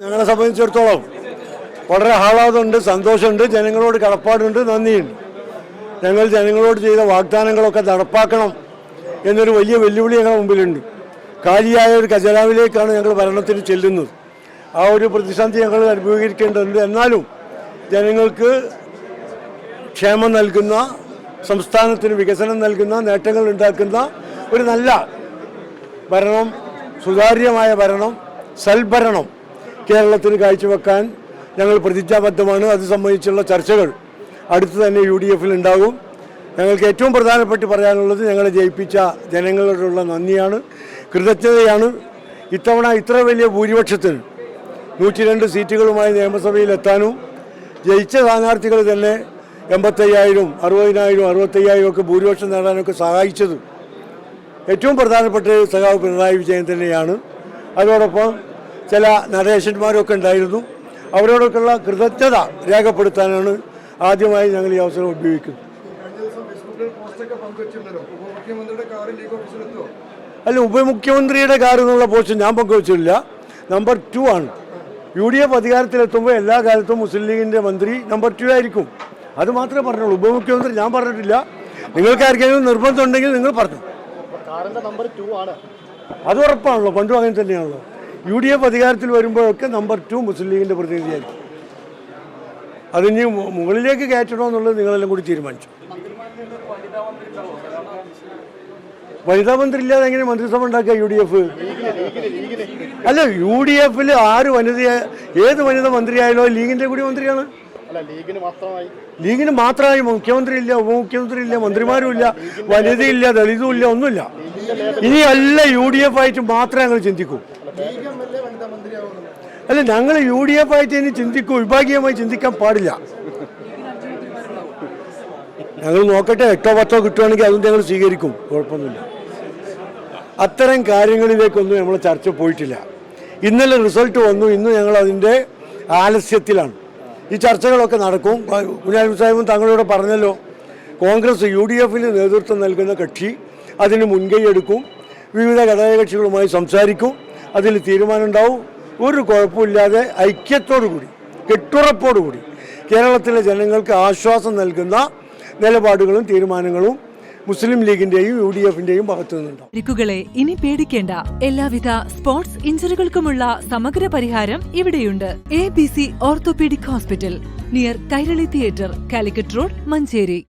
ഞങ്ങളെ സംബന്ധിച്ചിടത്തോളം വളരെ ആഹ്ലാദമുണ്ട്, സന്തോഷമുണ്ട്, ജനങ്ങളോട് കടപ്പാടുണ്ട്, നന്ദിയുണ്ട്. ഞങ്ങൾ ജനങ്ങളോട് ചെയ്ത വാഗ്ദാനങ്ങളൊക്കെ നടപ്പാക്കണം എന്നൊരു വലിയ വെല്ലുവിളി ഞങ്ങളുടെ മുമ്പിലുണ്ട്. കാലിയായ ഒരു ഖജനാവിലേക്കാണ് ഞങ്ങൾ ഭരണത്തിന് ചെല്ലുന്നത്. ആ ഒരു പ്രതിസന്ധി ഞങ്ങൾ അഭിമുഖീകരിക്കേണ്ടതുണ്ട്. എന്നാലും ജനങ്ങൾക്ക് ക്ഷേമം നൽകുന്ന, സംസ്ഥാനത്തിന് വികസനം നൽകുന്ന, നേട്ടങ്ങൾ ഉണ്ടാക്കുന്ന ഒരു നല്ല ഭരണം, സുതാര്യമായ ഭരണം, സൽഭരണം കേരളത്തിന് കാഴ്ചവെക്കാൻ ഞങ്ങൾ പ്രതിജ്ഞാബദ്ധമാണ്. അത് സംബന്ധിച്ചുള്ള ചർച്ചകൾ അടുത്ത് തന്നെ UDF-ൽ ഉണ്ടാകും. ഞങ്ങൾക്ക് ഏറ്റവും പ്രധാനപ്പെട്ട് പറയാനുള്ളത് ഞങ്ങളെ ജയിപ്പിച്ച ജനങ്ങളോടുള്ള നന്ദിയാണ്, കൃതജ്ഞതയാണ്. ഇത്തവണ ഇത്ര വലിയ ഭൂരിപക്ഷത്തിന് 102 സീറ്റുകളുമായി നിയമസഭയിൽ എത്താനും ജയിച്ച സ്ഥാനാർത്ഥികൾ തന്നെ 85,000, 60,000, 65,000 ഒക്കെ ഭൂരിപക്ഷം നേടാനൊക്കെ സഹായിച്ചത് ഏറ്റവും പ്രധാനപ്പെട്ട സഖാവ് പിണറായി വിജയൻ തന്നെയാണ്. അതോടൊപ്പം ചില നടേശന്മാരൊക്കെ ഉണ്ടായിരുന്നു. അവരോടൊക്കെയുള്ള കൃതജ്ഞത രേഖപ്പെടുത്താനാണ് ആദ്യമായി ഞങ്ങൾ ഈ അവസരം ഉപയോഗിക്കുന്നത്. അല്ല, ഉപമുഖ്യമന്ത്രിയുടെ കാർ എന്നുള്ള പോസ്റ്റ് ഞാൻ പങ്കുവച്ചില്ല. നമ്പർ 2 ആണ്. UDF അധികാരത്തിലെത്തുമ്പോൾ എല്ലാ കാലത്തും മുസ്ലിം ലീഗിൻ്റെ മന്ത്രി നമ്പർ 2 ആയിരിക്കും. അത് മാത്രമേ പറഞ്ഞുള്ളൂ. ഉപമുഖ്യമന്ത്രി ഞാൻ പറഞ്ഞിട്ടില്ല. നിങ്ങൾക്ക് ആർക്കെങ്കിലും നിർബന്ധം ഉണ്ടെങ്കിൽ നിങ്ങൾ പറഞ്ഞു. അത് ഉറപ്പാണല്ലോ, പണ്ടും അങ്ങനെ തന്നെയാണല്ലോ. UDF അധികാരത്തിൽ വരുമ്പോഴൊക്കെ നമ്പർ 2 മുസ്ലിം ലീഗിൻ്റെ പ്രതിനിധിയായിരിക്കും. അതിന് മുകളിലേക്ക് കയറ്റണോ എന്നുള്ളത് നിങ്ങളെല്ലാം കൂടി തീരുമാനിച്ചു. വനിതാ മന്ത്രി ഇല്ലാതെ എങ്ങനെ മന്ത്രിസഭ ഉണ്ടാക്കുക UDF? അല്ല, UDF-ൽ ഏത് വനിത മന്ത്രിയായാലോ ലീഗിൻ്റെ കൂടി മന്ത്രിയാണ്. ലീഗിന് മാത്രമായി മുഖ്യമന്ത്രി ഇല്ല, ഉപമുഖ്യമന്ത്രി ഇല്ല, മന്ത്രിമാരും ഇല്ല, വനിതയില്ല, ദളിതും ഇല്ല, ഒന്നുമില്ല. ഇനി അല്ല UDF ആയിട്ട് മാത്രമേ ഞങ്ങൾ ചിന്തിക്കൂ. അല്ല, ഞങ്ങൾ UDF ആയിട്ട് ഇനി ചിന്തിക്കൂ, വിഭാഗീയമായി ചിന്തിക്കാൻ പാടില്ല. ഞങ്ങൾ നോക്കട്ടെ, 8ഓ 10ഓ കിട്ടുവാണെങ്കിൽ അതും ഞങ്ങൾ സ്വീകരിക്കും, കുഴപ്പമൊന്നുമില്ല. അത്തരം കാര്യങ്ങളിലേക്കൊന്നും നമ്മൾ ചർച്ച പോയിട്ടില്ല. ഇന്നലെ റിസൾട്ട് വന്നു, ഇന്ന് ഞങ്ങൾ അതിൻ്റെ ആലസ്യത്തിലാണ്. ഈ ചർച്ചകളൊക്കെ നടക്കും. കുഞ്ഞാലി സാഹിബും തങ്ങളോട് പറഞ്ഞല്ലോ, കോൺഗ്രസ് UDF-ന് നേതൃത്വം നൽകുന്ന കക്ഷി അതിന് മുൻകൈ എടുക്കും, വിവിധ ഘടകകക്ഷികളുമായി സംസാരിക്കും, അതിൽ തീരുമാനം ഉണ്ടാവും. ഒരു കുഴപ്പമില്ലാതെ ഐക്യത്തോടുകൂടി, കെട്ടുറപ്പോടുകൂടി കേരളത്തിലെ ജനങ്ങൾക്ക് ആശ്വാസം നൽകുന്ന നിലപാടുകളും തീരുമാനങ്ങളും മുസ്ലിം ലീഗിന്റെയും UDF-ന്റെയും ഭാഗത്തു നിന്നുണ്ടാവും. പരിക്കുകളെ ഇനി പേടിക്കേണ്ട. എല്ലാവിധ സ്പോർട്സ് ഇഞ്ചുറികൾക്കുമുള്ള സമഗ്ര പരിഹാരം ഇവിടെയുണ്ട്. ABC orthopaedic hospital, near Kairali theatre, Calicut road, Manjeri.